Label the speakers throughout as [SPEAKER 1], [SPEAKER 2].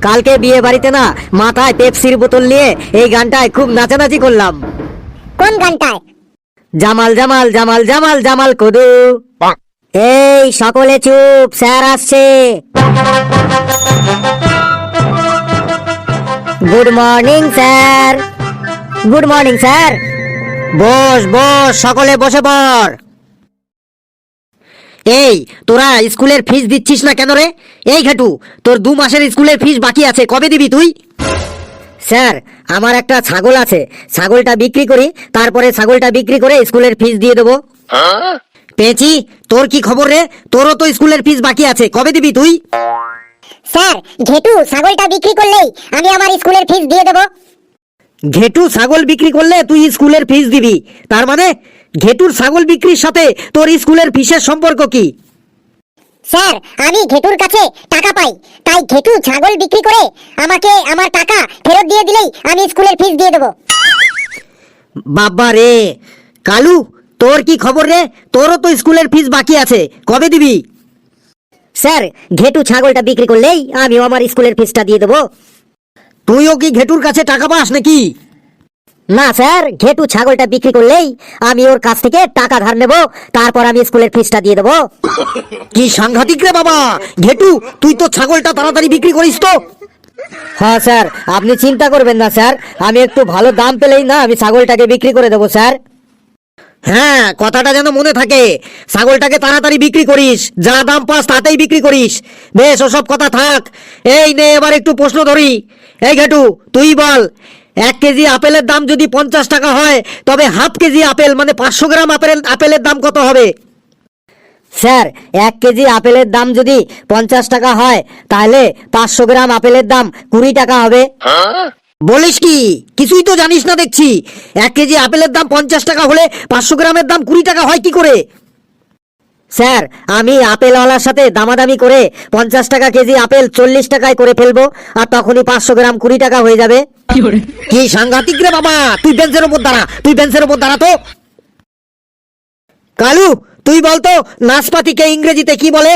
[SPEAKER 1] কালকে বিয়ে বাড়িতে না মাথায় পেপসির বোতল নিয়ে এই গানটায় খুব নাচানাচি করলাম।
[SPEAKER 2] কোন গানটায়?
[SPEAKER 1] জামাল জামাল জামাল জামাল জামাল কদু। এই সকলে চুপ, স্যার আসছে। Good morning sir. Good morning sir. বস বস, সকলে বসে পড়। এই তোরা স্কুলের ফিস দিচ্ছিস না কেন রে? এই ঘাটু, তোর 2 মাসের স্কুলের ফিস বাকি আছে, কবে দিবি তুই? স্যার, আমার একটা ছাগল আছে, ছাগলটা বিক্রি করি, তারপরে ছাগলটা বিক্রি করে স্কুলের ফিস দিয়ে দেবো। পেয়েছি। তোর কি খবর রে? তোরও তো স্কুলের ফিস বাকি আছে, কবে দিবি তুই?
[SPEAKER 2] স্যার, ঘেটু ছাগলটা বিক্রি করলেই আমি আমার স্কুলের ফিস দিয়ে দেব।
[SPEAKER 1] ঘেটু ছাগল বিক্রি করলে তুই স্কুলের ফিস দিবি? তার মানে ঘেটুর ছাগল বিক্রির সাথে তোর স্কুলের ফিসের সম্পর্ক কি?
[SPEAKER 2] স্যার, আমি ঘেটুর কাছে টাকা পাই, তাই ঘেটু ছাগল বিক্রি করে আমাকে আমার টাকা ফেরত দিয়ে দিলেই আমি স্কুলের ফিস দিয়ে দেব।
[SPEAKER 1] বাবা রে কালু, তোর কি খবর রে? তোরও তো স্কুলের ফিস বাকি আছে, কবে দিবি?
[SPEAKER 2] স্যার, ঘেটু ছাগলটা বিক্রি করলেই আমিও আমার স্কুলের ফিসটা দিয়ে দেব।
[SPEAKER 1] তুইও কি ঘেটুর কাছে টাকা পাস নাকি?
[SPEAKER 2] না স্যার, ঘেটু ছাগলটা বিক্রি করলেই আমি ওর কাছ থেকে টাকা ধার নেব, তারপর আমি স্কুলের ফিসটা দিয়ে দেব।
[SPEAKER 1] কি সাংঘাতিক রে বাবা! ঘেটু, তুই তো ছাগলটা তাড়াতাড়ি বিক্রি করিস তো। হ্যাঁ স্যার, আপনি চিন্তা করবেন না স্যার, আমি একটু ভালো দাম পেলেই না আমি ছাগলটাকে বিক্রি করে দেবো স্যার। হ্যাঁ, কথাটা যেন মনে থাকে, ছাগলটাকে তাড়াতাড়ি বিক্রি করিস, যা দাম পাস তাতেই বিক্রি করিস। বেশ, ওসব কথা থাক। এই নে, এবার একটু প্রশ্ন ধরি। এই ঘেটু, তুই বল, 1 কেজি আপেলের দাম যদি 50 টাকা হয়, তবে হাফ কেজি আপেল মানে 500 গ্রাম আপেলের দাম কত হবে? স্যার, 1 কেজি আপেলের দাম যদি 50 টাকা হয়, তাহলে 500 গ্রাম আপেলের দাম 20 টাকা হবে। বলিস কি? কিছুই তো জানিস না দেখছি। 1 কেজি আপেলের দাম 50 টাকা হলে 500 গ্রামের দাম 20 টাকা হয় কি করে? স্যার, আমি আপেলওয়ালার সাথে দামাদামি করে 50 টাকা কেজি আপেল 40 টাকায় করে ফেলবো, আর তখনই 500 গ্রাম 20 টাকা হয়ে যাবে। কি সাংঘাতিক রে বাবা! তুই বেঞ্চের উপর দাঁড়া, তুই বেঞ্চের উপর দাঁড়া তো। কালু, তুই বলতো নাশপাতিকে ইংরেজিতে কি বলে?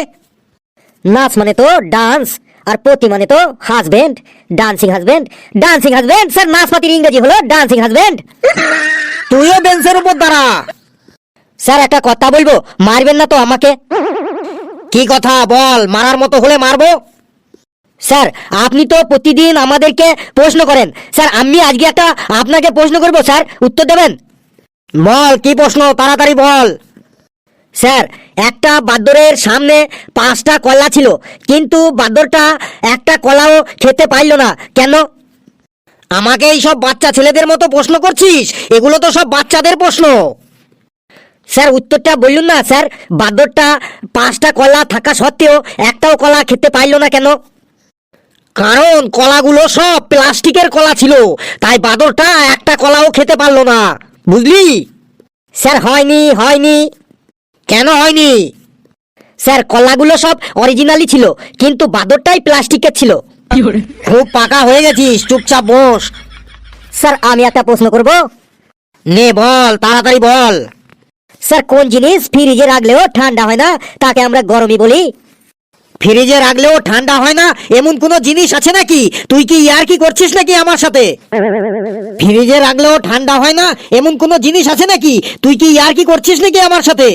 [SPEAKER 2] নাচ মানে তো ডান্স, আর পতি মানে তো husband, dancing husband. Dancing husband sir, নাচপাতির ইংরেজি হলো ডান্সিং হাজবেন্ড।
[SPEAKER 1] তুইও বেঞ্চের উপর দাঁড়া।
[SPEAKER 2] স্যার, একটা কথা বলবো, মারবেন না তো আমাকে?
[SPEAKER 1] কি কথা বল, মারার মতো হলে মারবো।
[SPEAKER 2] স্যার, আপনি তো প্রতিদিন আমাদেরকে প্রশ্ন করেন, স্যার আমি আজকে একটা আপনাকে প্রশ্ন করব, স্যার উত্তর দেবেন?
[SPEAKER 1] বল, কি প্রশ্ন, তাড়াতাড়ি বল।
[SPEAKER 2] স্যার, একটা বাঁদরের সামনে 5টা কলা ছিল, কিন্তু বাঁদরটা একটা কলাও খেতে পারল না, কেন?
[SPEAKER 1] আমাকে এই সব বাচ্চা ছেলেদের মতো প্রশ্ন করছিস? এগুলো তো সব বাচ্চাদের প্রশ্ন।
[SPEAKER 2] স্যার, উত্তরটা বলুন না স্যার। বাঁদরটা 5টা কলা থাকা সত্ত্বেও একটাও কলা খেতে পারল না কেন?
[SPEAKER 1] কারণ কলাগুলো সব প্লাস্টিকের কলা ছিল, তাই বাঁদরটা একটা কলাও খেতে পারলো না, বুঝলি?
[SPEAKER 2] স্যার, হয়নি।
[SPEAKER 1] কেন হয়নি?
[SPEAKER 2] স্যার, কলাগুলো সব অরিজিনালি ছিল, কিন্তু বাঁদরটাই প্লাস্টিকের ছিল।
[SPEAKER 1] খুব পাকা হয়ে গেছিস, চুপচাপ বস।
[SPEAKER 2] স্যার, আমি একটা প্রশ্ন করব।
[SPEAKER 1] নে বল, তাড়াতাড়ি বল।
[SPEAKER 2] স্যার, কোন জিনিস ফ্রিজে রাখলেও ঠান্ডা হয় না, তাকে আমরা গরমই বলি?
[SPEAKER 1] ফ্রিজে রাখলেও ঠান্ডা হয় না এমন কোনো জিনিস আছে নাকি? তুই কি ইয়ার্কি করছিস নাকি আমার সাথে? ফ্রিজে রাখলেও ঠান্ডা হয় না এমন কোনো জিনিস আছে নাকি? তুই কি ইয়ার্কি করছিস নাকি আমার সাথে?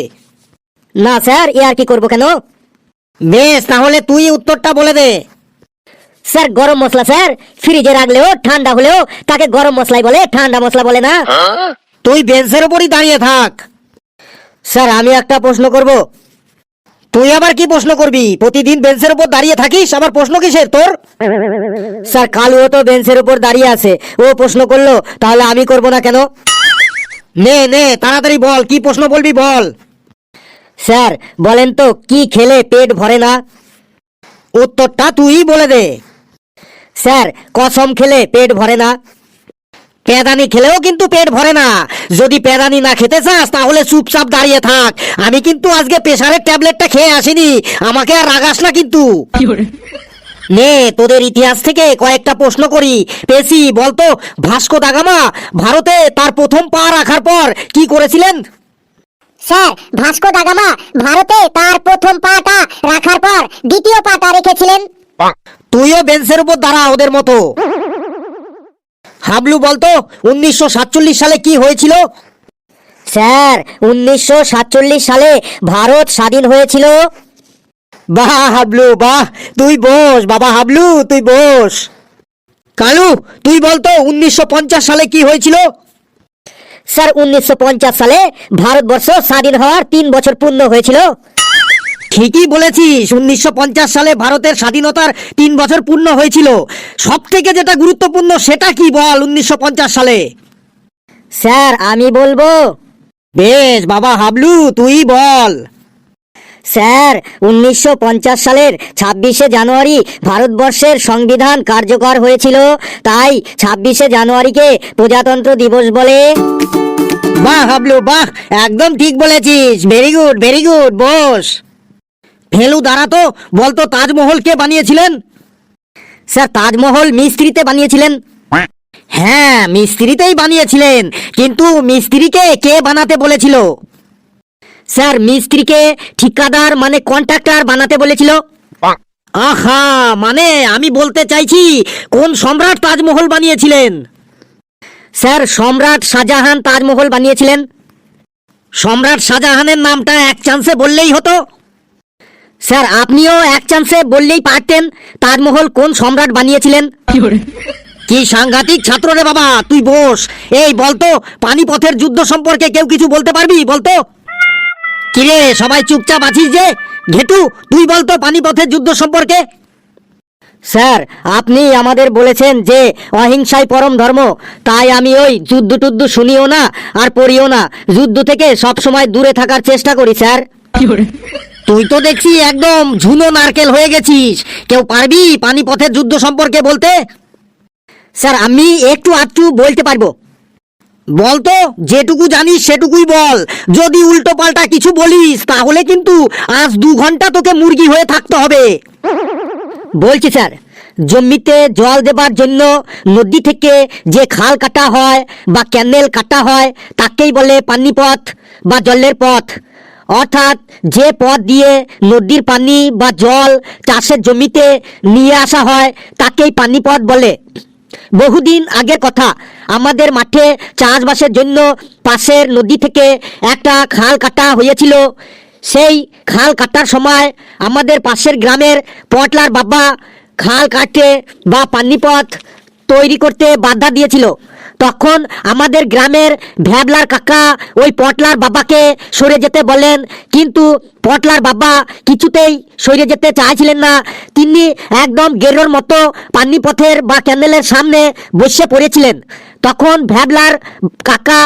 [SPEAKER 2] না স্যার, আর কি করব কেন?
[SPEAKER 1] বেশ, তাহলে তুই উত্তরটা বলে দে।
[SPEAKER 2] স্যার, গরম মশলা স্যার, ফ্রিজে রাখলেও ঠান্ডা হলেও তাকে গরম মশলাই বলে, ঠান্ডা মশলা বলে না।
[SPEAKER 1] তুই বেঞ্চের উপরই দাঁড়িয়ে থাক।
[SPEAKER 2] স্যার, আমি একটা প্রশ্ন করব।
[SPEAKER 1] তুই আবার কি প্রশ্ন করবি? প্রতিদিন বেঞ্চের উপর দাঁড়িয়ে থাকিস, আবার প্রশ্ন কিসের তোর?
[SPEAKER 2] স্যার, কালুও তো বেঞ্চের উপর দাঁড়িয়ে আছে, ও প্রশ্ন করলো, তাহলে আমি করব না কেন?
[SPEAKER 1] নে নে, তাড়াতাড়ি বল, কি প্রশ্ন বলবি বল।
[SPEAKER 2] স্যার, বলেন তো কি খেলে পেট ভরে না?
[SPEAKER 1] উত্তরটা তুই বলে দে।
[SPEAKER 2] স্যার, কসম খেলে পেট ভরে না।
[SPEAKER 1] পেদানি খেলেও কিন্তু পেট ভরে না। যদি পেদানি না খেতে চাস তাহলে চুপচাপ দাঁড়িয়ে থাক। আমি কিন্তু আজকে প্রেসারের ট্যাবলেটটা খেয়ে আসিনি, আমাকে আর রাগাস না কিন্তু। নে, তোদের ইতিহাস থেকে কয়েকটা প্রশ্ন করি। পেশি বলতো, ভাস্কো দা গামা ভারতে তার প্রথম পা রাখার পর কি করেছিলেন?
[SPEAKER 2] স্যার, ভাস্কো দা গামা ভারতে তার প্রথম পাটা রাখার পর দ্বিতীয় পাটা রেখেছিলেন।
[SPEAKER 1] তুইও বেঞ্চের উপর দাঁড়া ওদের মতো। হাবলু বলতো 1947 সালে কি হয়েছিল?
[SPEAKER 2] স্যার 1947 সালে ভারত স্বাধীন হয়েছিল।
[SPEAKER 1] বাহ হাবলু বাহ, তুই বস বাবা হাবলু, তুই বস। কালু তুই বলতো 1950 সালে কি হয়েছিল?
[SPEAKER 2] স্যার 1950 সালে ভারতবর্ষ স্বাধীন হওয়ার 3 বছর পূর্ণ হয়েছিল।
[SPEAKER 1] ঠিকই বলেছিস, 1950 সালে ভারতের স্বাধীনতার 3 বছর পূর্ণ হয়েছিল। সব থেকে যেটা গুরুত্বপূর্ণ সেটা কি বল 1950 সালে?
[SPEAKER 2] স্যার আমি বলবো।
[SPEAKER 1] বেশ বাবা হাবলু তুই বল।
[SPEAKER 2] স্যার 1950 সালের 26শে জানুয়ারি ভারতবর্ষের সংবিধান কার্যকর হয়েছিল, তাই 26শে জানুয়ারিকে প্রজাতন্ত্র দিবস বলে।
[SPEAKER 1] বাহ হাবলু বাহ, একদম ঠিক বলেছিস, ভেরি গুড ভেরি গুড, বস। ফেলু দাঁড়াতো, বলতো তাজমহল কে বানিয়েছিলেন?
[SPEAKER 2] স্যার তাজমহল মিস্ত্রিতে বানিয়েছিলেন।
[SPEAKER 1] হ্যাঁ মিস্ত্রিতেই বানিয়েছিলেন, কিন্তু মিস্ত্রিকে কে বানাতে বলেছিল?
[SPEAKER 2] স্যার মিস্ত্রিকে ঠিকাদার মানে কন্ট্রাক্টর বানাতে বলেছিল।
[SPEAKER 1] আহা, মানে আমি বলতে চাইছি কোন সম্রাট তাজমহল বানিয়েছিলেন?
[SPEAKER 2] স্যার সম্রাট শাহজাহান তাজমহল বানিয়েছিলেন।
[SPEAKER 1] সম্রাট শাহজাহানের নামটা এক চান্সে বললেই হতো।
[SPEAKER 2] স্যার আপনিও এক চান্সে বললেই পারতেন তাজমহল কোন সম্রাট বানিয়েছিলেন।
[SPEAKER 1] কি সাংঘাতিক ছাত্র রে বাবা, তুই বস। এই বলতো পানিপথের যুদ্ধ সম্পর্কে কেউ কিছু বলতে পারবি? বলতো। কিরে সবাই চুপচাপ আছিস যে? ঘেটু তুই বলতো পানিপথের যুদ্ধ সম্পর্কে।
[SPEAKER 2] স্যার আপনি আমাদের বলেছেন যে অহিংসাই পরম ধর্ম, তাই আমি ওই যুদ্ধ টুদ্ধ শুনিও না আর পড়িও না, যুদ্ধ থেকে সব সময় দূরে থাকার চেষ্টা করি স্যার।
[SPEAKER 1] তুই তো দেখছি একদম ঝুনো নারকেল হয়ে গেছিস। কেউ পারবি পানিপথের যুদ্ধ সম্পর্কে বলতে?
[SPEAKER 2] স্যার আমি একটু আধটু বলতে পারবো।
[SPEAKER 1] বলতো, যেটুকু জানিস সেটুকুই বল। যদি উল্টো পাল্টা কিছু বলিস তাহলে কিন্তু আজ 2 ঘন্টা তোকে মুরগি হয়ে থাকতে হবে।
[SPEAKER 2] বলছি স্যার, জমিতে জল দেবার জন্য নদী থেকে যে খাল কাটা হয় বা ক্যানেল কাটা হয় তাকেই বলে পানিপথ বা জলের পথ। অর্থাৎ যে পথ দিয়ে নদীর পানি বা জল চাষের জমিতে নিয়ে আসা হয় তাকেই পানিপথ বলে। বহুদিন আগের কথা, আমাদের মাঠে চাষবাসের জন্য পাশের নদী থেকে একটা খাল কাটা হয়েছিল। সেই খাল কাটার সময় আমাদের পাশের গ্রামের পটলার বাবা খাল কাটতে বা পানিপথ তৈরি করতে বাধা দিয়েছিল। তখন আমাদের গ্রামের ভ্যাবলার কাকা ওই পটলার বাবাকে সরে যেতে বলেন, কিন্তু পটলার বাবা কিছুতেই সরে যেতে চাইছিলেন না। তিনি একদম গেরোর মতো পানিপথের বা ক্যানেলের সামনে বসে পড়েছিলেন। তখন ভ্যাবলার কাকা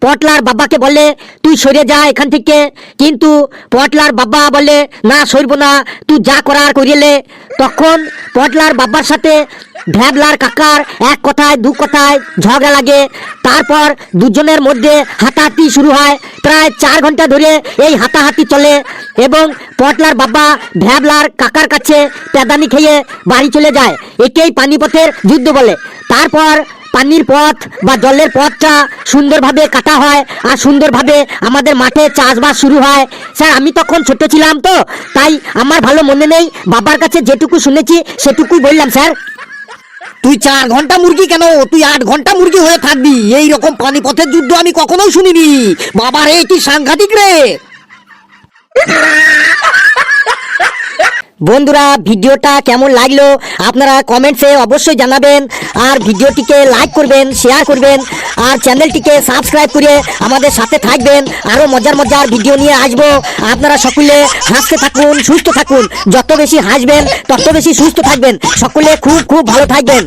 [SPEAKER 2] পটলার বাবাকে বলে, তুই সরে যা এখান থেকে। কিন্তু পটলার বাবা বলে, না সরব না, তুই যা করার করিলে। তখন পটলার বাবার সাথে ভ্যাবলার কাকার এক কথায় 2 কথায় ঝগড়া লাগে। তারপর দুজনের মধ্যে হাতাহাতি শুরু হয়। প্রায় 4 ঘন্টা ধরে এই হাতাহাতি চলে এবং পটলার বাবা ভ্যাবলার কাকার কাছে পেদানি খেয়ে বাড়ি চলে যায়। একেই পানিপথের যুদ্ধ বলে। তারপর পানির পথ বা জলের পথটা সুন্দরভাবে কাটা হয় আর সুন্দরভাবে আমাদের মাঠে চাষবাস শুরু হয়। স্যার আমি তখন ছোট ছিলাম তো, তাই আমার ভালো মনে নেই, বাবার কাছে যেটুকু শুনেছি সেটুকুই বললাম স্যার।
[SPEAKER 1] তুই 4 ঘন্টা মুরগি কেন, তুই 8 ঘন্টা মুরগি হয়ে থাকবি। এই রকম পানিপথের যুদ্ধ আমি কখনোই শুনিনি। বাবা রে কি সাংঘাতিক রে।
[SPEAKER 2] বন্ধুরা ভিডিওটা কেমন লাগলো আপনারা কমেন্টসে অবশ্যই জানাবেন, আর ভিডিওটিকে লাইক করবেন, শেয়ার করবেন, আর চ্যানেলটিকে সাবস্ক্রাইব করে আমাদের সাথে থাকবেন। আরও মজার মজার ভিডিও নিয়ে আসবো। আপনারা সকলে হাসতে থাকুন, সুস্থ থাকুন। যত বেশি হাসবেন তত বেশি সুস্থ থাকবেন। সকলে খুব খুব ভালো থাকবেন।